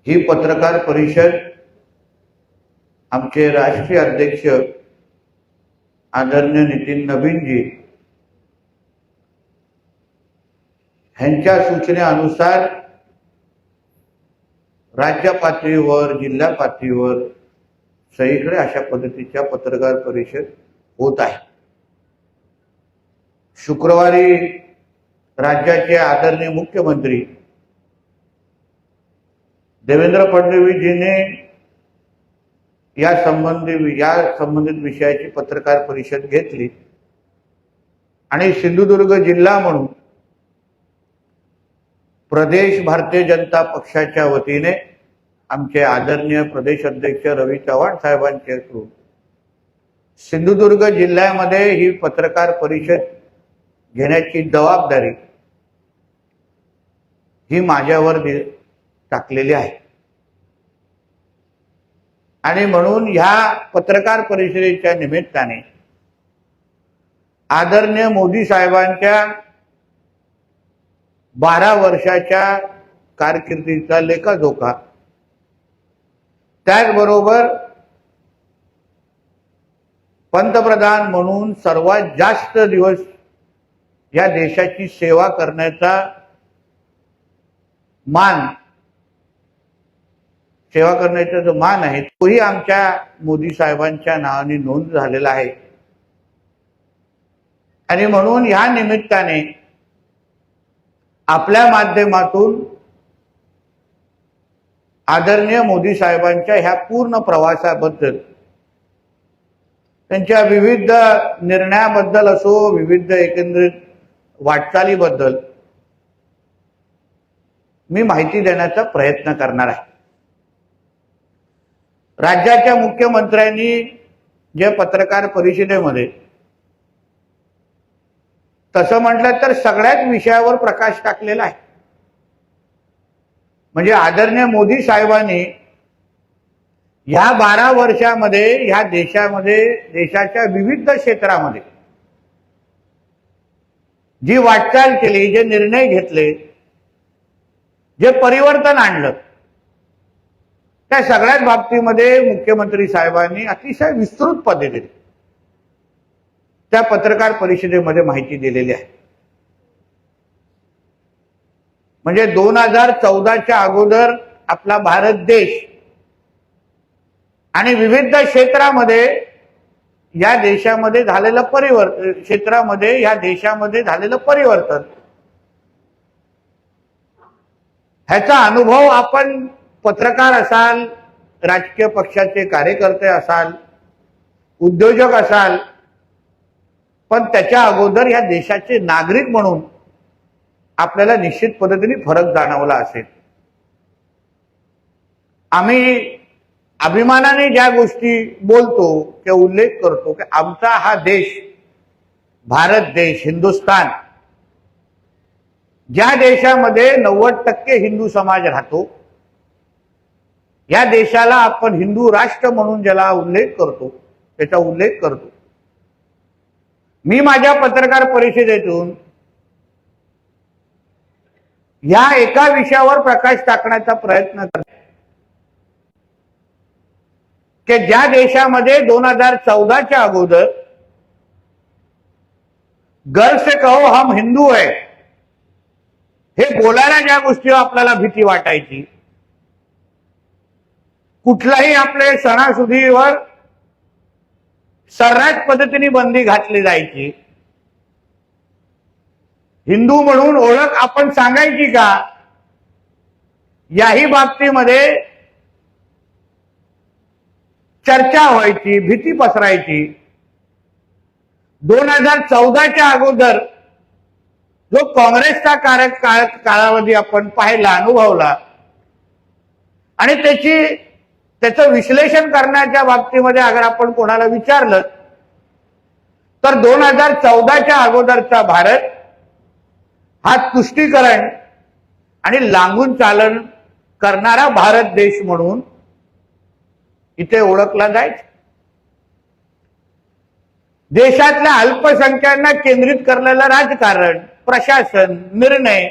ही पत्रकार परिषद आमचे राष्ट्रीय अध्यक्ष आदरणीय नितीन नवीनजी यांच्या सूचनेनुसार राज्य पातळीवर जिल्हा पातळीवर सगळीकडे अशा पद्धतीच्या पत्रकार परिषद होत आहे। शुक्रवारी राज्याचे आदरणीय मुख्यमंत्री देवेंद्र फडणवीसजीने या संबंधित विषयाची पत्रकार परिषद घेतली आणि सिंधुदुर्ग जिल्हा म्हणून प्रदेश भारतीय जनता पक्षाच्या वतीने आमचे आदरणीय प्रदेश अध्यक्ष रवी चव्हाण साहेबांचे थ्रू सिंधुदुर्ग जिल्ह्यामध्ये ही पत्रकार परिषद घेण्याची जबाबदारी ही माझ्यावर टाकलेली आहे आणि म्हणून ह्या पत्रकार परिषदेच्या निमित्ताने आदरणीय मोदी साहेबांच्या 12 वर्षाच्या कारकिर्दीचा लेखाजोखा, त्याचबरोबर पंतप्रधान म्हणून सर्वात जास्त दिवस या देशाची सेवा करण्याचा जो मान आहे तोही आमच्या मोदी साहेबांच्या नावाने नोंद झालेला आहे आणि म्हणून ह्या निमित्ताने आपल्या माध्यमातून आदरणीय मोदी साहेबांच्या ह्या पूर्ण प्रवासाबद्दल, त्यांच्या विविध निर्णयाबद्दल असो, विविध एकंदरीत वाटचालीबद्दल मी माहिती देण्याचा प्रयत्न करणार आहे। राज्याच्या मुख्यमंत्र्यांनी जे पत्रकार परिषदेमध्ये तसं म्हटलं तर सगळ्याच विषयावर प्रकाश टाकलेला आहे। म्हणजे आदरणीय मोदी साहेबांनी ह्या 12 वर्षामध्ये ह्या देशाच्या विविध क्षेत्रामध्ये जी वाटचाल केली, जे निर्णय घेतले, जे परिवर्तन आणलं, त्या सगळ्याच बाबतीमध्ये मुख्यमंत्री साहेबांनी अतिशय विस्तृत पद्धतीने त्या पत्रकार परिषदेमध्ये माहिती दिलेली आहे। म्हणजे 2014च्या अगोदर आपला भारत देश आणि विविध क्षेत्रामध्ये या देशामध्ये झालेलं परिवर्तन ह्याचा अनुभव आपण पत्रकार असाल, राजकीय पक्षाचे कार्यकर्ते असाल, उद्योजक असाल, पण त्याच्या अगोदर या देशाचे नागरिक म्हणून आपल्याला निश्चित पद्धतीने फरक जाणवला असेल। आम्ही अभिमानाने ज्या गोष्टी बोलतो किंवा उल्लेख करतो की आमचा हा देश, भारत देश, हिंदुस्थान, ज्या देशामध्ये 90% हिंदू समाज राहतो, या देशाला आपण हिंदू राष्ट्र म्हणून ज्याला उल्लेख करतो, त्याचा उल्लेख करतो। मी माझ्या पत्रकार परिषदेतून या एका विषयावर प्रकाश टाकण्याचा प्रयत्न करतो की ज्या देशामध्ये 2014च्या अगोदर गर्व से कहो हम हिंदू है हे बोलायला ज्या गोष्टीवर आपल्याला भीती वाटायची, कुठलाही आपले सणासुदीवर सर्रास पद्धतीने बंदी घातली जायची, हिंदू म्हणून ओळख आपण सांगायची का, याही बाबतीमध्ये चर्चा व्हायची, भीती पसरायची। 2014च्या अगोदर जो काँग्रेसचा कालावधी आपण पाहिला, अनुभवला आणि त्याचं विश्लेषण करण्याच्या बाबतीमध्ये अगर आपण कोणाला विचारलं तर 2014च्या अगोदरचा भारत हा तुष्टीकरण आणि लांबून चालन करणारा भारत देश म्हणून इथे ओळखला जायचा। देशातल्या अल्पसंख्यांना केंद्रित करलेलं राजकारण, प्रशासन, निर्णय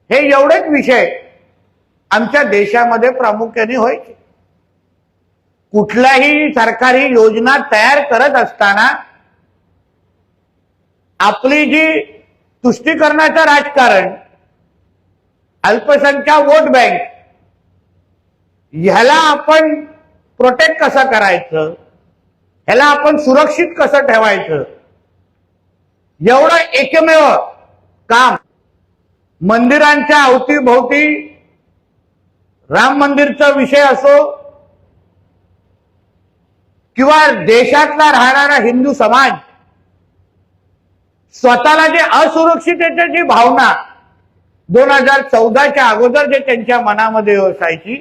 हे एवढेच विषय आमच्या देशामध्ये प्रामुख्याने व्हायची. कुठल्याही सरकारी योजना तयार करत असताना आपली जी तुष्टीकरणाचं राजकारण, अल्पसंख्याक वोट बँक, ह्याला आपण प्रोटेक्ट कसं करायचं, ह्याला आपण सुरक्षित कसं ठेवायचं, एवढं एकमेव काम मंदिरांच्या अवतीभोवती राम मंदिरचा विषय असो किंवा देशातला राहणारा हिंदू समाज स्वतःला जे असुरक्षिततेची भावना 2014च्या अगोदर जे त्यांच्या मनामध्ये असायची,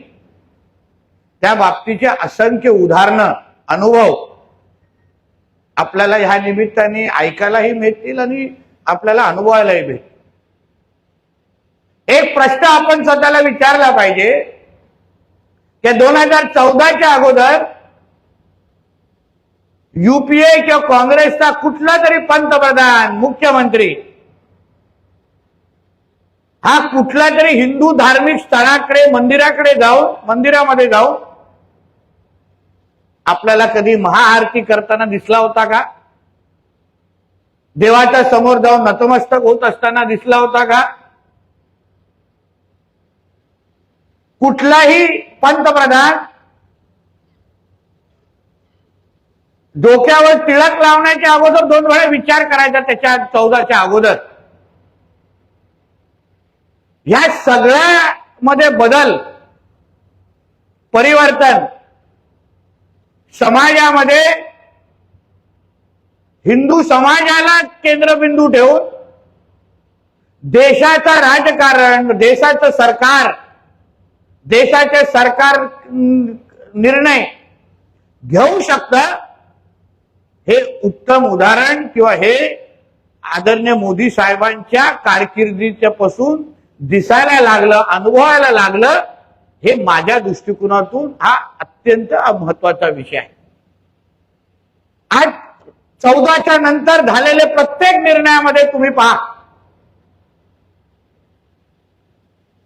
त्या बाबतीचे असंख्य उदाहरणं, अनुभव आपल्याला ह्या निमित्ताने ऐकायलाही मिळतील आणि आपल्याला अनुभवायलाही मिळतील. एक प्रश्न आपण स्वतःला विचारला पाहिजे की 2014च्या अगोदर युपीए किंवा काँग्रेसचा कुठला तरी पंतप्रधान, मुख्यमंत्री हा कुठल्या तरी हिंदू धार्मिक स्थळाकडे, मंदिरामध्ये जाऊन आपल्याला कधी महाआरती करताना दिसला होता का? देवाच्या समोर जाऊन नतमस्तक होत असताना दिसला होता का? कुठलाही पंतप्रधान डोक्यावर टिळक लावण्याच्या अगोदर 2 वेळा विचार करायचा त्याच्या 14च्या अगोदर. या सगळ्या मध्ये बदल, परिवर्तन समाजामध्ये हिंदू समाजाला केंद्रबिंदू ठेवून देशाचा राजकारण, देशाचं सरकार, देशाचे सरकार निर्णय घेऊ शकतं, हे उत्तम उदाहरण किंवा हे आदरणीय मोदी साहेबांच्या कारकिर्दीच्या पासून दिसायला लागलं, अनुभवायला लागलं. हे माझ्या दृष्टिकोनातून हा अत्यंत महत्वाचा विषय आहे. आज 14च्या नंतर झालेले प्रत्येक निर्णयामध्ये तुम्ही पहा,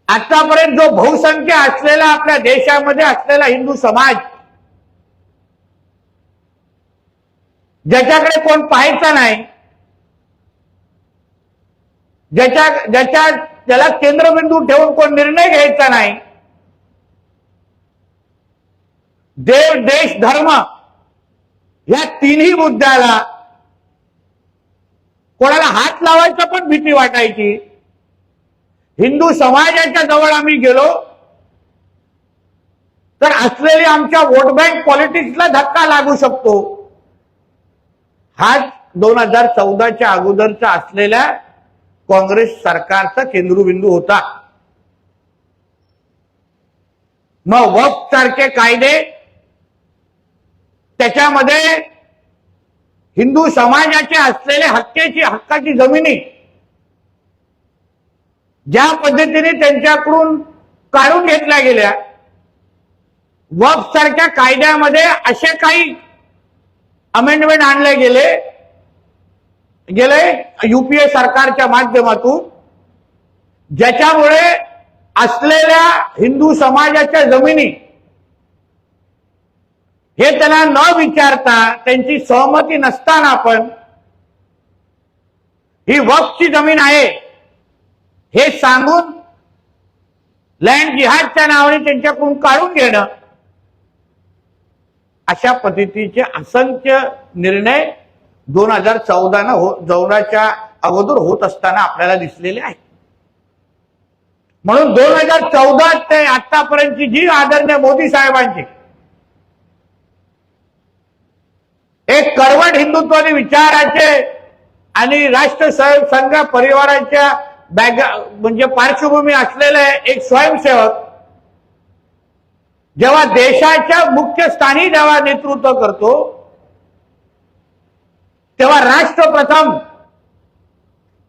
आतापर्यंत जो बहुसंख्य असलेला आपल्या देशामध्ये असलेला हिंदू समाज, ज्याच्याकडे कोण पाहायचं नाही, ज्याला केंद्रबिंदू ठेवून कोण निर्णय घ्यायचा नाही, देव, देश, धर्म या तिन्ही मुद्द्याला कोणाला हात लावायचा पण भीती वाटायची. हिंदू समाजाच्या जवळ आम्ही गेलो तर असलेली आमच्या वोट बँक पॉलिटिक्सला धक्का लागू शकतो. हा 2014च्या अगोदरचा असलेल्या काँग्रेस सरकारचा केंद्रबिंदू होता. मग वक्फ सारखे कायदे, त्याच्यामध्ये हिंदू समाजाचे असलेले हक्काची जमिनी ज्या पद्धतीने त्यांच्याकडून काढून घेतल्या गेल्या, वक्फ सारख्या कायद्यामध्ये असे काही अमेंडमेंट आणले गेले युपीए सरकारच्या माध्यमातून, ज्याच्यामुळे असलेल्या हिंदू समाजाच्या जमिनी हे त्यांना न विचारता, त्यांची सहमती नसताना पण ही वक्फची जमीन आहे हे सांगून लँड जिहादच्या नावाने त्यांच्याकडून काढून घेणं, अशा पद्धतीचे असंख्य निर्णय 2014च्या अगोदर होत असताना आपल्याला दिसलेले आहेत. म्हणून 2014 ते आतापर्यंतची जी आदरणीय मोदी साहेबांची एक कडवट हिंदुत्वादी विचाराचे आणि राष्ट्रसंघ परिवाराच्या म्हणजे पार्श्वभूमी असलेले एक स्वयंसेवक जेव्हा देशाच्या मुख्य स्थानी जेव्हा नेतृत्व करतो, तेव्हा राष्ट्र प्रथम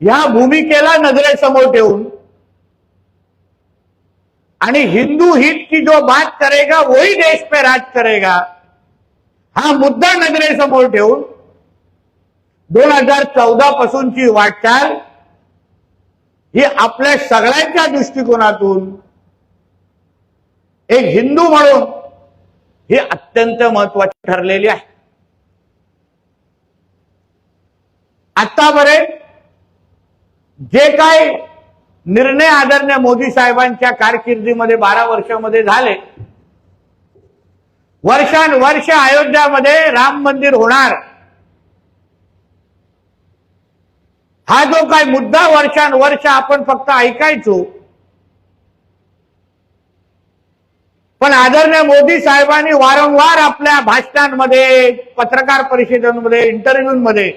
या भूमिकेला नजरेसमोर ठेवून आणि हिंदू हित की जो बात करेगा वही देश पे राज करेगा हा मुद्दा नजरेसमोर ठेवून 2014 पासूनची वाटचाल ही आपल्या सगळ्यांच्या दृष्टिकोनातून एक हिंदू म्हणून हे अत्यंत महत्वाची ठरलेली आहे. आतापर्यंत जे काय निर्णय आदरणीय मोदी साहेबांच्या कारकिर्दीमध्ये 12 वर्षामध्ये झाले, वर्षानुवर्ष अयोध्यामध्ये राम मंदिर होणार हा जो काय मुद्दा वर्षानुवर्ष आपण फक्त ऐकायचो, पण आदरणीय मोदी साहेबांनी वारंवार आपल्या भाषणांमध्ये, पत्रकार परिषदांमध्ये, इंटरव्ह्यूमध्ये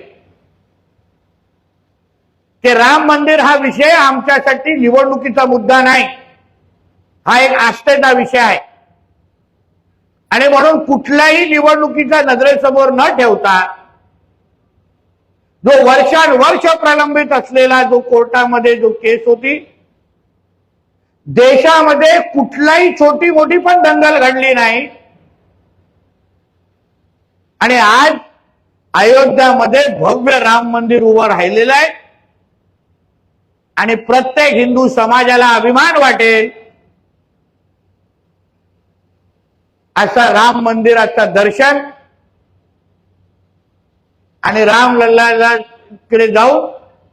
की राम मंदिर हा विषय आमच्यासाठी निवडणुकीचा मुद्दा नाही, हा एक आस्थेचा विषय आहे आणि म्हणून कुठल्याही निवडणुकीचा नजरेसमोर न ठेवता जो वर्षानुवर्ष प्रलंबित असलेला जो कोर्टामध्ये जो केस होती, देशामध्ये कुठलाही छोटी मोठी पण दंगल घडली नाही आणि आज अयोध्यामध्ये भव्य राम मंदिर उभं राहिलेलं आहे आणि प्रत्येक हिंदू समाजाला अभिमान वाटेल असं राम मंदिराचं दर्शन आणि रामलल्लाकडे जाऊन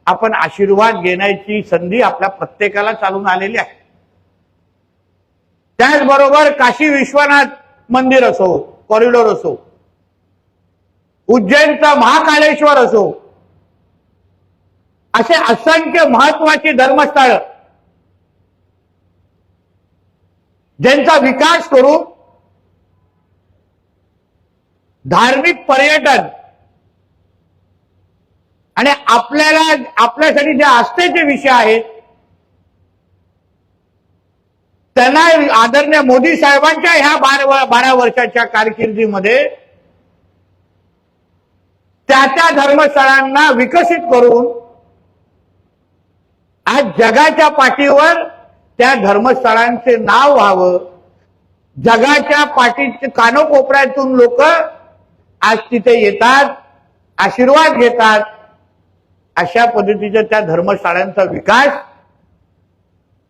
आपण आशीर्वाद घेण्याची संधी आपल्या प्रत्येकाला चालून आलेली आहे. त्याचबरोबर काशी विश्वनाथ मंदिर असो, कॉरिडॉर असो, उज्जैनचा महाकालेश्वर असो, असे असंख्य महत्वाची धर्मस्थळ ज्यांचा विकास करून धार्मिक पर्यटन आणि आपल्यासाठी जे आस्थेचे विषय आहेत त्यांना आदरणीय मोदी साहेबांच्या ह्या 12 वर्षाच्या कारकिर्दीमध्ये त्या धर्मस्थळांना विकसित करून आज जगाच्या पाठीवर त्या धर्मस्थळांचे नाव व्हावं, जगाच्या पाठीच्या कानोकोपऱ्यातून लोक आज तिथे येतात, आशीर्वाद घेतात. अशा पद्धतीच्या त्या धर्मस्थळांचा विकास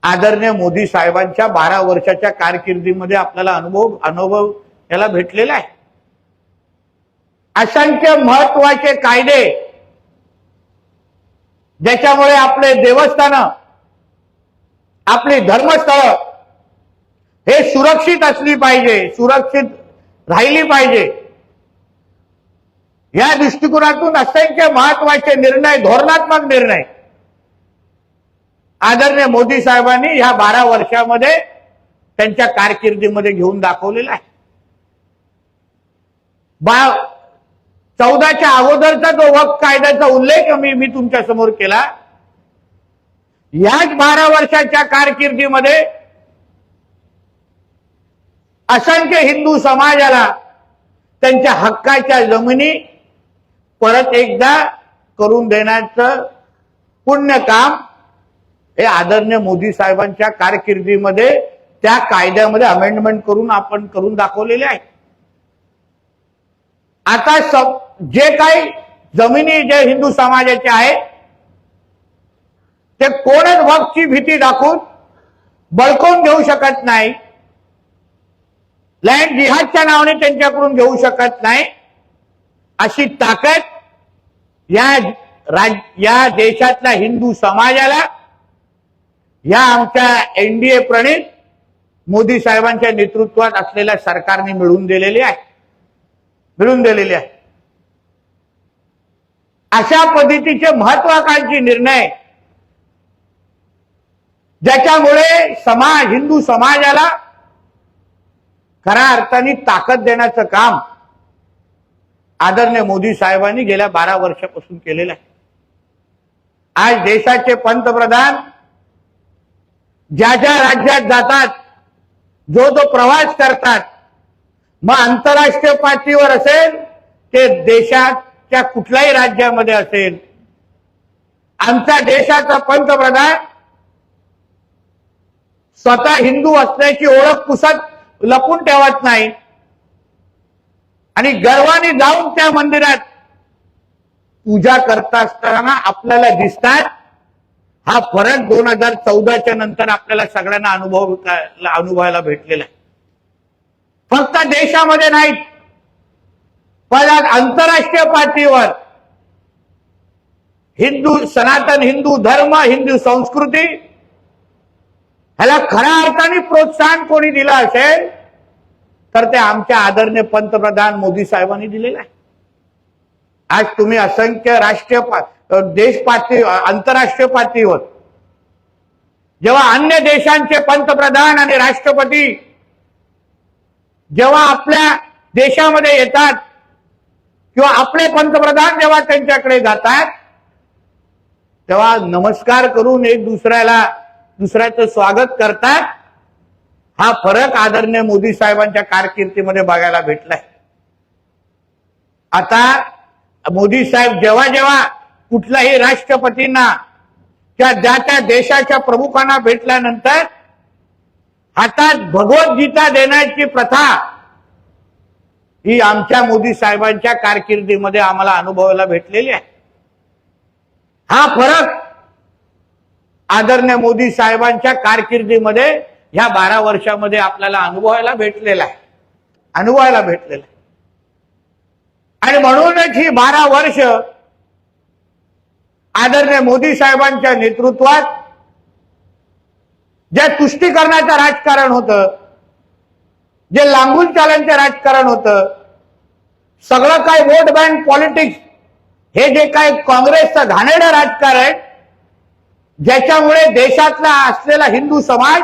आदरणीय मोदी साहेबांच्या 12 वर्षाच्या कारकिर्दीमध्ये आपल्याला अनुभव याला भेटलेला आहे. असंख्य महत्वाचे कायदे ज्याच्यामुळे आपले देवस्थान, आपली धर्मस्थळ हे सुरक्षित असली पाहिजे, सुरक्षित राहिली पाहिजे, या दृष्टिकोनातून असंख्य महत्वाचे निर्णय, धोरणात्मक निर्णय आदरणीय मोदी साहेबांनी ह्या 12 वर्षामध्ये त्यांच्या कारकिर्दीमध्ये घेऊन दाखवलेला आहे. 14च्या अगोदरचा जो वक्फ कायद्याचा उल्लेख मी तुमच्या समोर केला, याच 12 वर्षाच्या कारकिर्दीमध्ये असंख्य हिंदू समाजाला त्यांच्या हक्काच्या जमिनी परत एकदा करून देण्याचं पुण्य काम हे आदरणीय मोदी साहेबांच्या कारकिर्दीमध्ये त्या कायद्यामध्ये अमेंडमेंट करून आपण करून दाखवलेले आहे. आता जे काही जमिनी जे हिंदू समाजाचे आहेत ते कोणच वक्फची भीती दाखवून बळकावून घेऊ शकत नाही, लँड जिहादच्या नावाने त्यांच्याकडून घेऊ शकत नाही. अशी ताकद या देशातल्या हिंदू समाजाला या आमच्या एनडीए प्रणित मोदी साहेबांच्या नेतृत्वात असलेल्या सरकारने मिळवून दिलेली आहे. अशा पद्धतीचे महत्वाकांक्षी निर्णय ज्याच्यामुळे हिंदू समाजाला खऱ्या अर्थाने ताकद देण्याचं काम आदरणीय मोदी साहेबांनी गेल्या 12 वर्षापासून केलेलं आहे. आज देशाचे पंतप्रधान ज्या राज्यात जातात, जो प्रवास करतात, मग आंतरराष्ट्रीय पातळीवर असेल ते देशाच्या कुठल्याही राज्यामध्ये असेल, आमच्या देशाचा पंतप्रधान स्वतः हिंदू असल्याची ओळख पुसत लपून ठेवत नाही आणि गर्वाने जाऊन त्या मंदिरात पूजा करत असताना आपल्याला दिसतात. हा फरक 2014च्या नंतर आपल्याला सगळ्यांना अनुभवायला भेटलेला आहे. फक्त देशामध्ये नाहीत, पण आंतरराष्ट्रीय पातळीवर हिंदू, सनातन हिंदू धर्म, हिंदू संस्कृती ह्याला खऱ्या अर्थाने प्रोत्साहन कोणी दिलं असेल तर ते आमच्या आदरणीय पंतप्रधान मोदी साहेबांनी दिलेलं आहे. आज तुम्ही असंख्य देश पातळी, आंतरराष्ट्रीय पातळीवर जेव्हा अन्य देशांचे पंतप्रधान आणि राष्ट्रपती जेव्हा आपल्या देशामध्ये येतात किंवा आपले पंतप्रधान जेव्हा त्यांच्याकडे जातात तेव्हा नमस्कार करून एक दुसऱ्याचं स्वागत करतात. हा फरक आदरणीय मोदी साहेबांच्या कारकिर्दीमध्ये बघायला भेटलाय. आता मोदी साहेब जेव्हा जेव्हा कुठल्याही राष्ट्रपतींना किंवा त्या देशाच्या प्रमुखांना भेटल्यानंतर हातात भगवद्गीता देण्याची प्रथा ही आमच्या मोदी साहेबांच्या कारकिर्दीमध्ये आम्हाला अनुभवायला भेटलेली आहे. हा फरक आदरणीय मोदी साहेबांच्या कारकिर्दीमध्ये ह्या 12 वर्षामध्ये आपल्याला अनुभवायला भेटलेला आहे. आणि म्हणूनच ही 12 वर्ष आदरणीय मोदी साहेबांच्या नेतृत्वात जे तुष्टीकरणाचं राजकारण होतं, जे लांबून चालण्याचं राजकारण होतं, सगळं काय वोट बँक पॉलिटिक्स, हे जे काय काँग्रेसचं घाणेरडं राजकारण, ज्याच्यामुळे देशातला असलेला हिंदू समाज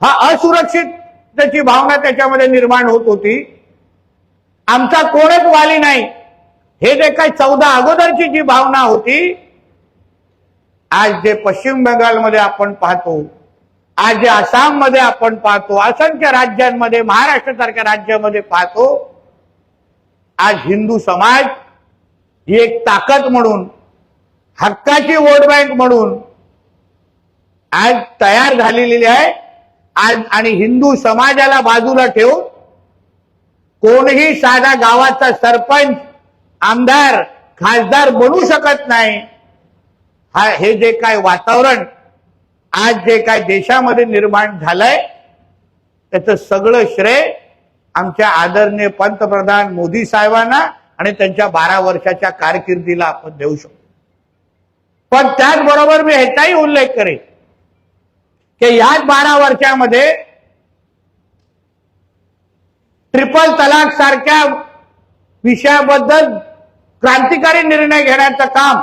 हा असुरक्षिततेची भावना त्याच्यामध्ये निर्माण होत होती. आमचा कोणच वाली नाही, हे जे काही 14 अगोदरची जी भावना होती, आज जे पश्चिम बंगालमध्ये आपण पाहतो, आज जे आसाममध्ये आपण पाहतो, असंख्य राज्यांमध्ये, महाराष्ट्रासारख्या राज्यामध्ये पाहतो, आज हिंदू समाज ही एक ताकद म्हणून, हक्काची वोट बँक म्हणून आज तयार झालेली आहे. आज आणि हिंदू समाजाला बाजूला ठेवून कोणीही साधा गावाचा सरपंच, आमदार, खासदार बनू शकत नाही. हे जे काय वातावरण आज जे काय देशामध्ये निर्माण झालंय त्याचं सगळं श्रेय आमच्या आदरणीय पंतप्रधान मोदी साहेबांना आणि त्यांच्या 12 वर्षाच्या कारकिर्दीला आपण देऊ शकतो. पण त्याचबरोबर मी ह्याचाही उल्लेख करेन की याच 12 वर्षामध्ये ट्रिपल तलाक सारख्या विषयाबद्दल क्रांतिकारी निर्णय घेण्याचं काम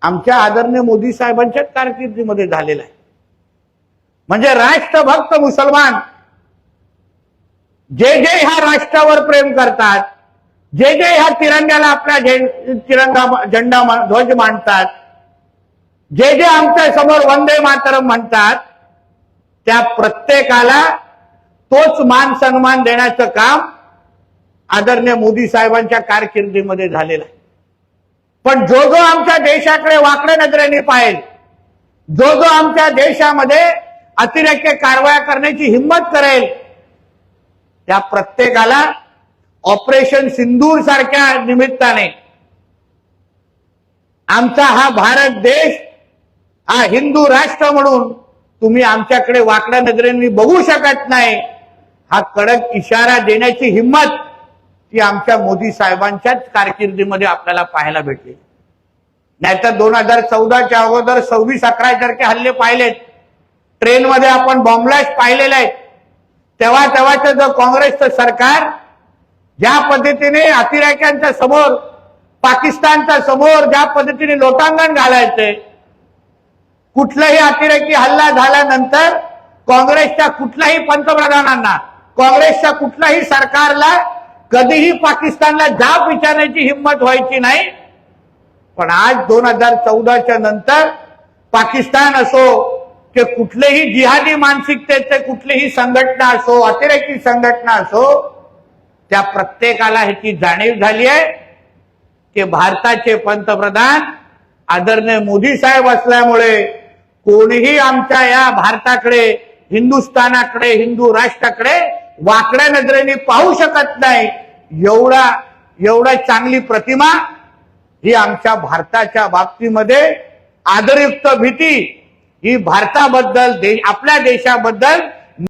आमच्या आदरणीय मोदी साहेबांच्याच कारकिर्दीमध्ये झालेलं आहे. म्हणजे राष्ट्रभक्त मुसलमान जे ह्या राष्ट्रावर प्रेम करतात, जे ह्या तिरंग्याला आपल्या झेंडा ध्वज मांडतात, जे आमच्या समोर वंदे मातरम म्हणतात, त्या प्रत्येकाला तोच मान सन्मान देण्याचं काम आदरणीय मोदी साहेबांच्या कारकिर्दीमध्ये झालेलं आहे. पण जो आमच्या देशाकडे वाकड्या नजरेने पाहिल, जो आमच्या देशामध्ये अतिरेकी कारवाया करण्याची हिंमत करेल, त्या प्रत्येकाला ऑपरेशन सिंदूर सारख्या निमित्ताने आमचा हा भारत देश हा हिंदू राष्ट्र म्हणून तुम्ही आमच्याकडे वाकड्या नजरेने बघू शकत नाही, हा कडक इशारा देण्याची हिंमत ती आमच्या मोदी साहेबांच्याच कारकिर्दीमध्ये आपल्याला पाहायला भेटली. नाहीतर 2014च्या अगोदर 26/11 सारखे हल्ले पाहिलेत, ट्रेनमध्ये आपण बॉम्बलास्ट पाहिलेले आहेत. तेव्हाचं जो काँग्रेसचं सरकार ज्या पद्धतीने अतिरेक्यांच्या समोर, पाकिस्तानच्या समोर ज्या पद्धतीने लोटांगण घालायचे, कुठलाही अतिरेकी हल्ला झाल्यानंतर काँग्रेसच्या कुठल्याही पंतप्रधानांना, काँग्रेसच्या कुठल्याही सरकारला कधीही पाकिस्तानला जाब विचारण्याची हिंमत व्हायची नाही. पण आज 2014च्या नंतर पाकिस्तान असो की कुठलेही जिहादी मानसिकतेचे कुठलीही संघटना असो, अतिरेकी संघटना असो, त्या प्रत्येकाला ह्याची जाणीव झाली आहे की भारताचे पंतप्रधान आदरणीय मोदी साहेब असल्यामुळे कोणीही आमच्या या भारताकडे, हिंदुस्थानाकडे, हिंदू राष्ट्राकडे वाकड्या नजरेने पाहू शकत नाही. एवढा चांगली प्रतिमा ही आमच्या भारताच्या बाबतीमध्ये आदरयुक्त भीती ही भारताबद्दल, आपल्या देशाबद्दल